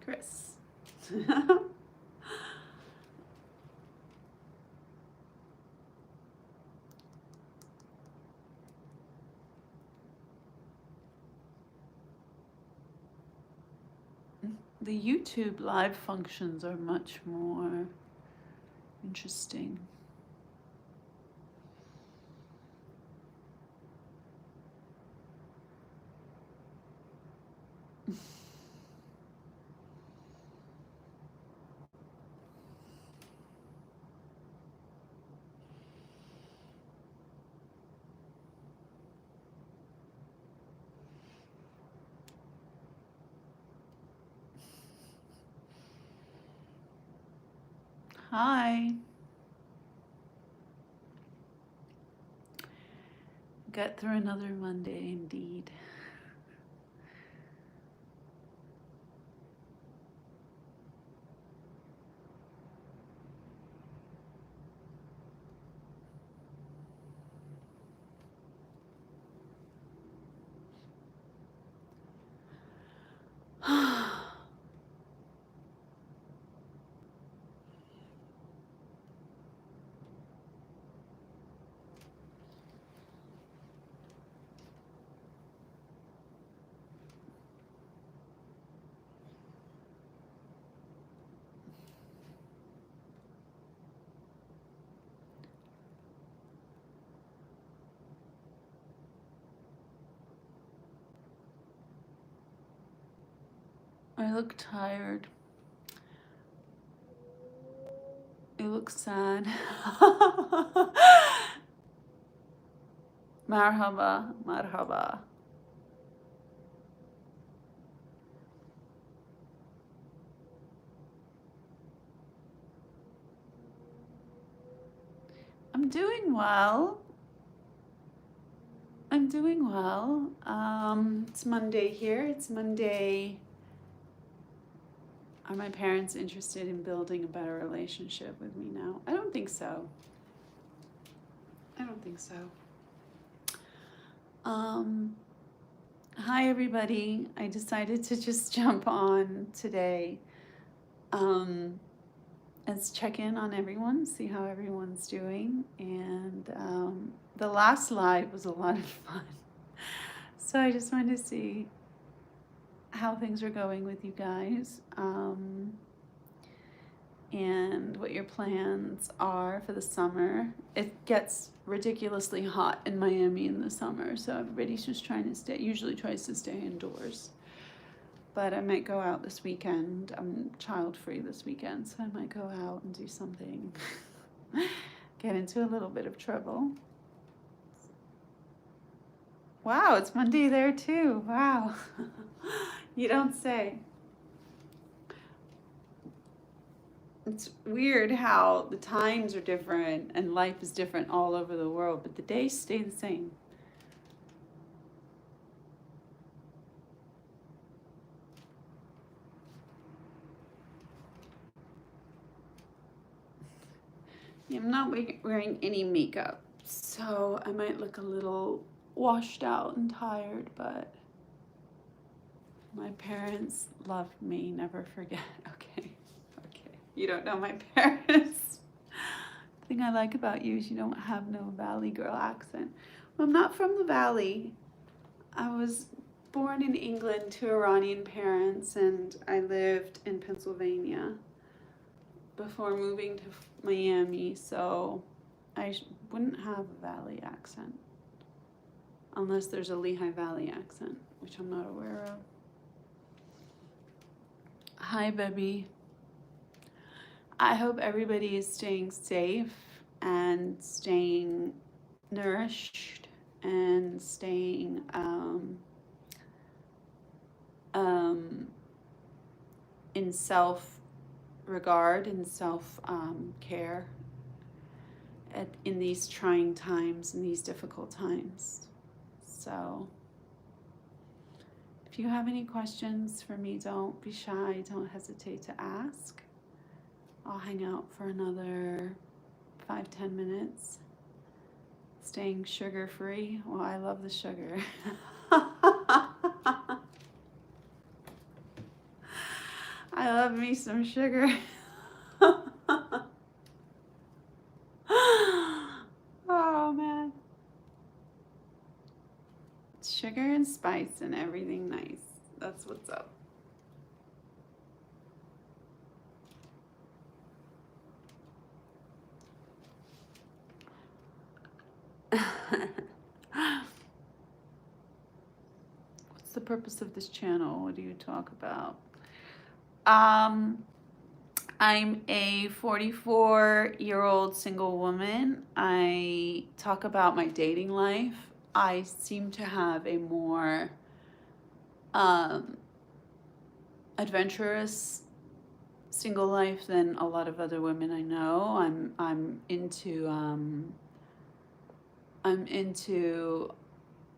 Chris. The YouTube live functions are much more interesting. Hi. Get through another Monday, indeed. I look tired. You look sad. Marhaba, marhaba. I'm doing well. I'm doing well. It's Monday here. It's Monday. Are my parents interested in building a better relationship with me now? I don't think so. I don't think so. Hi everybody. I decided to just jump on today. Let's check in on everyone, see how everyone's doing. And the last live was a lot of fun. So I just wanted to see how things are going with you guys, and what your plans are for the summer. It gets ridiculously hot in Miami in the summer, so everybody's just usually tries to stay indoors. But I might go out this weekend. I'm child-free this weekend, so I might go out and do something. Get into a little bit of trouble. Wow, it's Monday there too. Wow. You don't say. It's weird how the times are different and life is different all over the world, but the days stay the same. I'm not wearing any makeup, so I might look a little washed out and tired, but my parents loved me, never forget. Okay. You don't know my parents. The thing I like about you is you don't have no Valley girl accent. Well, I'm not from the Valley. I was born in England to Iranian parents, and I lived in Pennsylvania before moving to Miami, so I wouldn't have a Valley accent unless there's a Lehigh Valley accent, which I'm not aware of. Hi, baby. I hope everybody is staying safe and staying nourished and staying in self-regard and self-care in these trying times, in these difficult times. So if you have any questions for me, don't be shy, don't hesitate to ask. I'll hang out for another 5-10 minutes, staying sugar-free. Well, I love the sugar. I love me some sugar. Oh man. Sugar and spice and everything nice. That's what's up. What's the purpose of this channel? What do you talk about? I'm a 44-year-old single woman. I talk about my dating life. I seem to have a more adventurous single life than a lot of other women I know. I'm into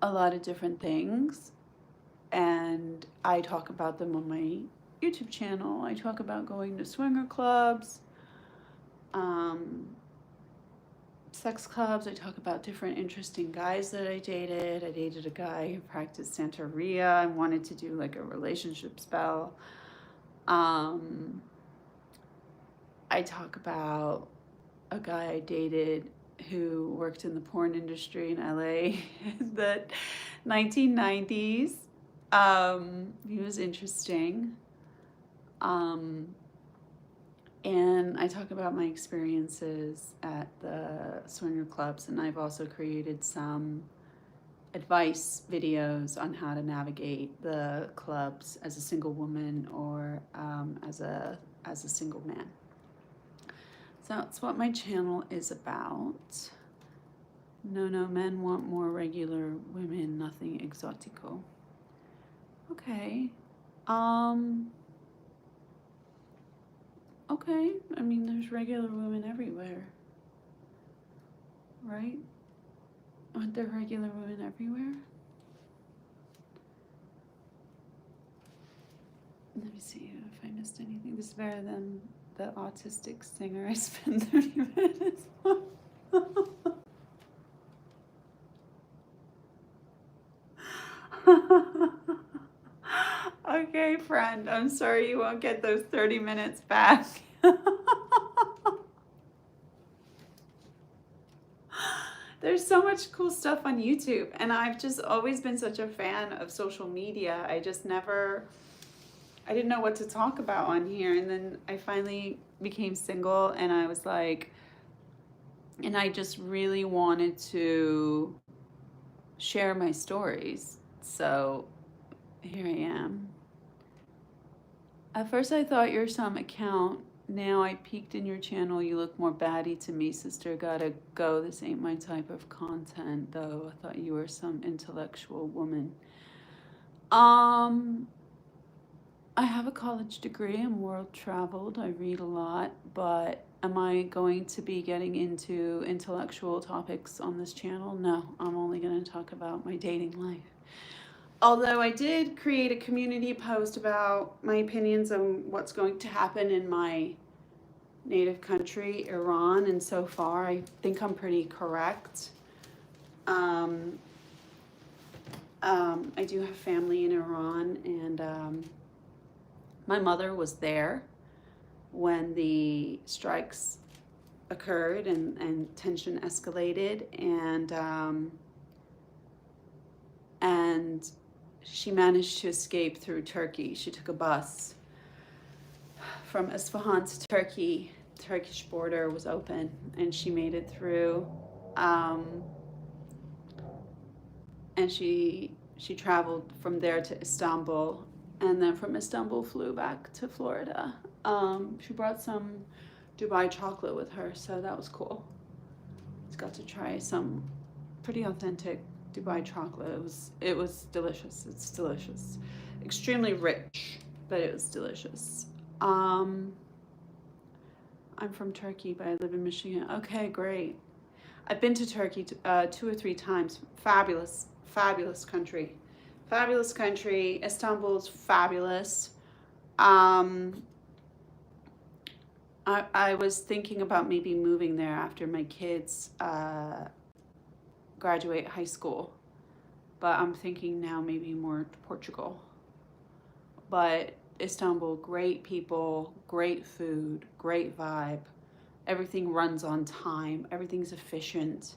a lot of different things, and I talk about them on my YouTube channel. I talk about going to swinger clubs, sex clubs. I talk about different interesting guys that I dated. I dated a guy who practiced Santeria. I wanted to do like a relationship spell. I talk about a guy I dated who worked in the porn industry in LA in the 1990s. He was interesting. And I talk about my experiences at the swinger clubs, and I've also created some advice videos on how to navigate the clubs as a single woman or as a single man. So that's what my channel is about. No, men want more regular women, nothing exotico. Okay. Okay, I mean, there's regular women everywhere, right? Aren't there regular women everywhere? Let me see if I missed anything. This is better than the autistic singer I spent 30 minutes on. Okay, friend, I'm sorry you won't get those 30 minutes back. There's so much cool stuff on YouTube, and I've just always been such a fan of social media. I didn't know what to talk about on here, and then I finally became single, and I was like, and I just really wanted to share my stories. So here I am. At first I thought you're some account. Now I peeked in your channel. You look more baddie to me, sister. Gotta go. This ain't my type of content, though. I thought you were some intellectual woman. I have a college degree. I'm world traveled. I read a lot, but am I going to be getting into intellectual topics on this channel? No, I'm only going to talk about my dating life. Although I did create a community post about my opinions on what's going to happen in my native country, Iran, and so far I think I'm pretty correct. I do have family in Iran, and my mother was there when the strikes occurred and tension escalated, and she managed to escape through Turkey. She took a bus from Isfahan to Turkey. The Turkish border was open, and she made it through. And she traveled from there to Istanbul, and then from Istanbul flew back to Florida. She brought some Dubai chocolate with her, so that was cool. She got to try some pretty authentic Dubai chocolate. It was delicious. It's delicious. Extremely rich, but it was delicious. I'm from Turkey, but I live in Michigan. Okay, great. I've been to Turkey 2 or 3 times. Fabulous, fabulous country. Fabulous country. Istanbul's fabulous. I was thinking about maybe moving there after my kids graduate high school, but I'm thinking now maybe more to Portugal. But Istanbul, great people, great food, great vibe. Everything runs on time. Everything's efficient.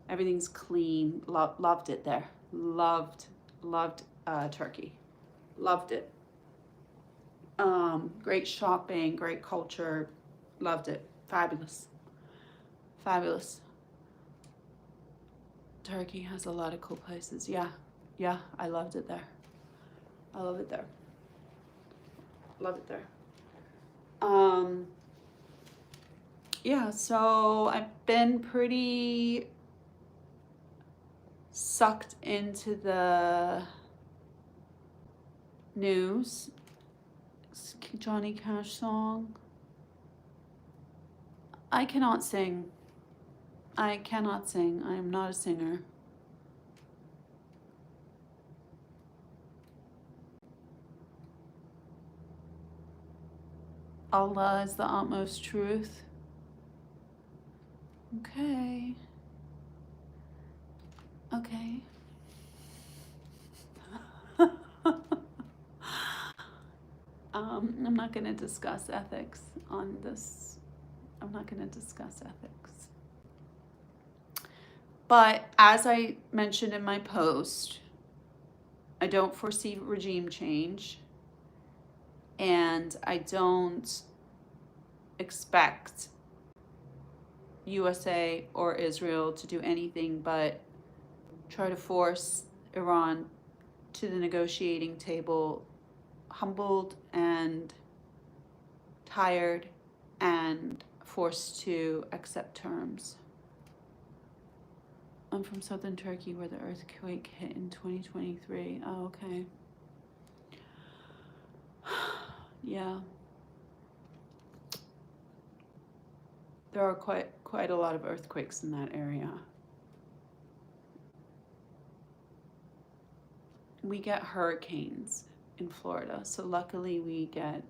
Everything's clean. Loved it there. Loved Turkey. Loved it. Great shopping, great culture. Loved it. Fabulous. Fabulous. Turkey has a lot of cool places. Yeah. Yeah, I loved it there. I love it there. Love it there. Yeah, so I've been pretty sucked into the news. Johnny Cash song. I cannot sing. I cannot sing. I am not a singer. Allah is the utmost truth. Okay. Okay. I'm not going to discuss ethics on this. I'm not going to discuss ethics. But as I mentioned in my post, I don't foresee regime change, and I don't expect USA or Israel to do anything but try to force Iran to the negotiating table, humbled and tired and forced to accept terms. I'm from southern Turkey where the earthquake hit in 2023. Oh, okay. Yeah. There are quite a lot of earthquakes in that area. We get hurricanes in Florida, so luckily we get,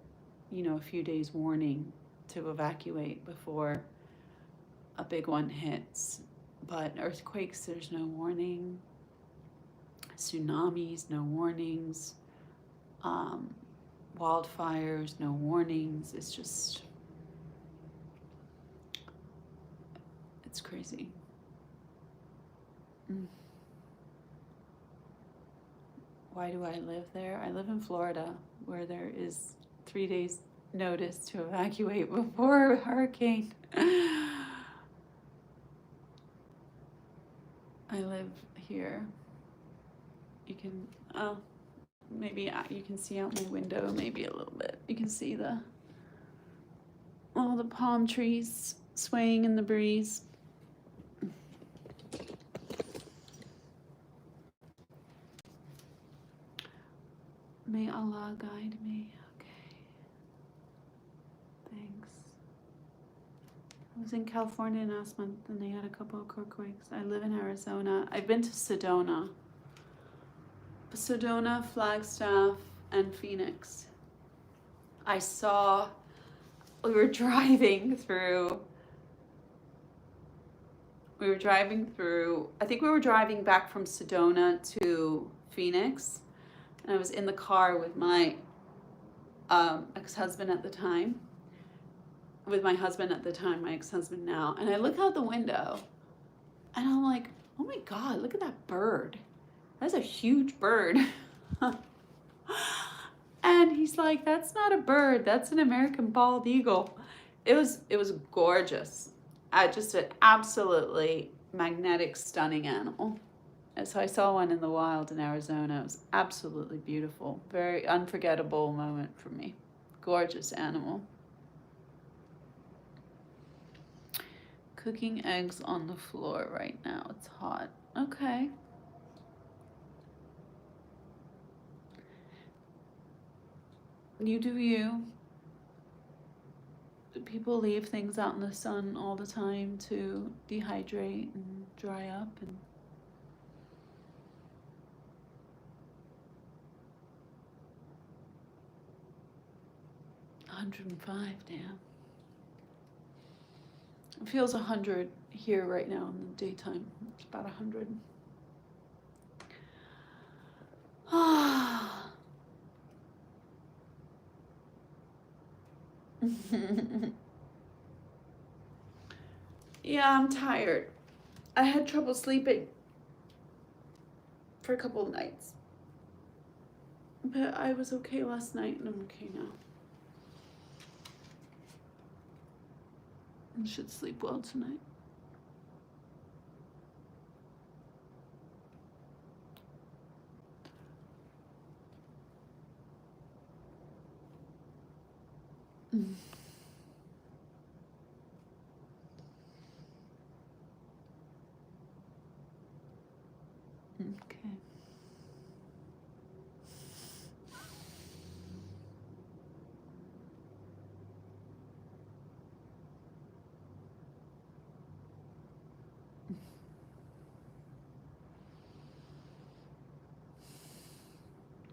a few days warning to evacuate before a big one hits. But earthquakes, there's no warning. Tsunamis, no warnings. Wildfires, no warnings. It's crazy. Why do I live there? I live in Florida, where there is 3 days notice to evacuate before a hurricane. I live here. You can, maybe you can see out my window, maybe a little bit. You can see all the palm trees swaying in the breeze. May Allah guide me. Okay. Thanks. I was in California last month and they had a couple of earthquakes. I live in Arizona. I've been to Sedona, Flagstaff, and Phoenix. We were driving through, I think we were driving back from Sedona to Phoenix, and I was in the car with my ex-husband at the time, my ex-husband now, and I look out the window, and I'm like, oh my God, look at that bird. That's a huge bird. And he's like, that's not a bird, that's an American bald eagle. It was gorgeous. Just an absolutely magnetic, stunning animal. And so I saw one in the wild in Arizona. It was absolutely beautiful. Very unforgettable moment for me. Gorgeous animal. Cooking eggs on the floor right now. It's hot. Okay. You do you. People leave things out in the sun all the time to dehydrate and dry up, and $105, damn. It feels 100 here right now in the daytime. It's about 100. Yeah, I'm tired. I had trouble sleeping for a couple of nights. But I was okay last night and I'm okay now. I should sleep well tonight. Okay.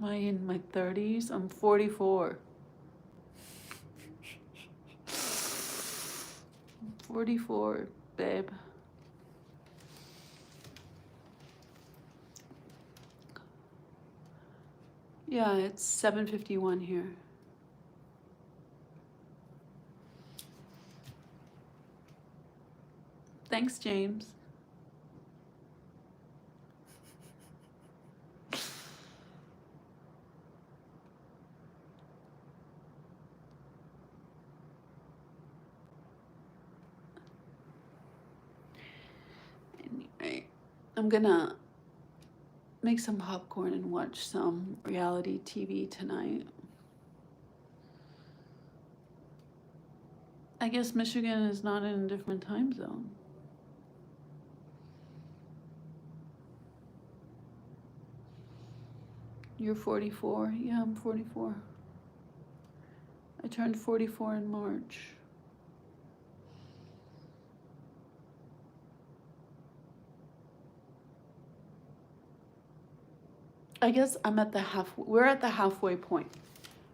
Am I in my 30s? I'm 44. 44, babe. Yeah, it's 7:51 here. Thanks, James. Anyway, I'm gonna make some popcorn and watch some reality TV tonight. I guess Michigan is not in a different time zone. You're 44? Yeah, I'm 44. I turned 44 in March. I guess I'm at the we're at the halfway point.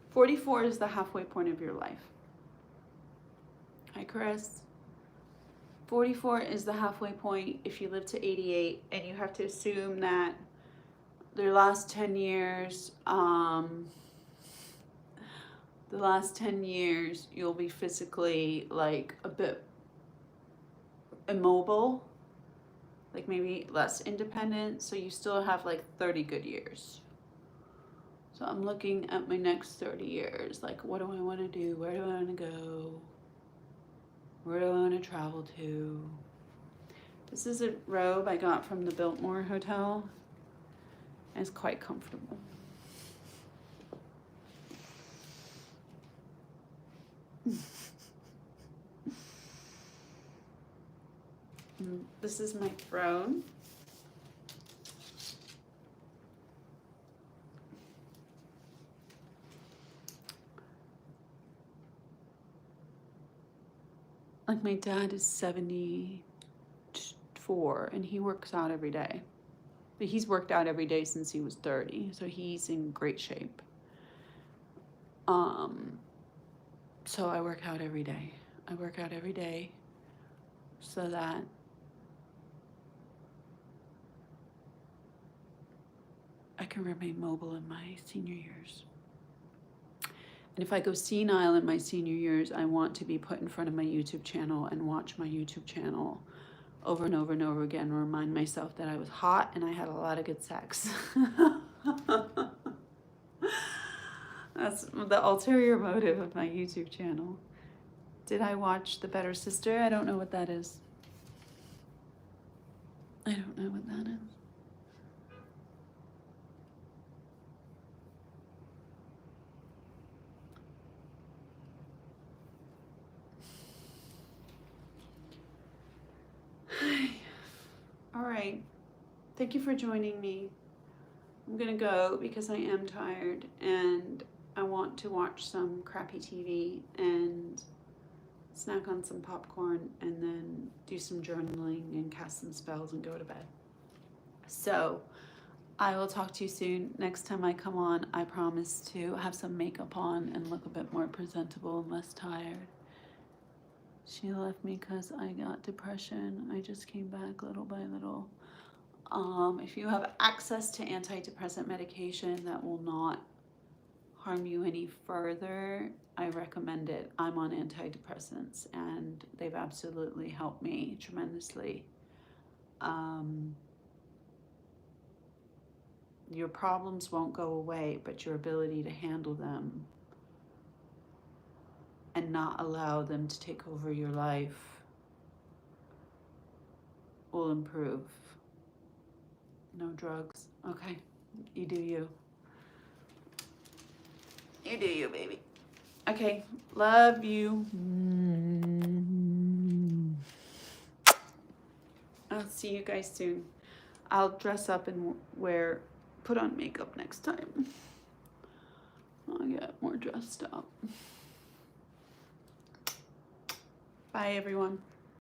44 is the halfway point of your life. Hi, Chris. 44 is the halfway point if you live to 88, and you have to assume that the last 10 years, you'll be physically like a bit immobile, like maybe less independent, so you still have like 30 good years. So I'm looking at my next 30 years, like what do I want to do? Where do I want to go? Where do I want to travel to? This is a robe I got from the Biltmore Hotel. And it's quite comfortable. This is my throne. Like my dad is 74 and he works out every day. But he's worked out every day since he was 30, so he's in great shape. So I work out every day. I work out every day so that I can remain mobile in my senior years. And if I go senile in my senior years, I want to be put in front of my YouTube channel and watch my YouTube channel over and over and over again, remind myself that I was hot and I had a lot of good sex. That's the ulterior motive of my YouTube channel. Did I watch The Better Sister? I don't know what that is. I don't know what that is. All right. Thank you for joining me. I'm gonna go because I am tired and I want to watch some crappy TV and snack on some popcorn and then do some journaling and cast some spells and go to bed. So I will talk to you soon. Next time I come on, I promise to have some makeup on and look a bit more presentable and less tired. She left me because I got depression. I just came back little by little. If you have access to antidepressant medication that will not harm you any further, I recommend it. I'm on antidepressants and they've absolutely helped me tremendously. Your problems won't go away, but your ability to handle them and not allow them to take over your life will improve. No drugs. Okay. You do you. You do you, baby. Okay. Love you. I'll see you guys soon. I'll dress up and put on makeup next time. I'll get more dressed up. Bye, everyone.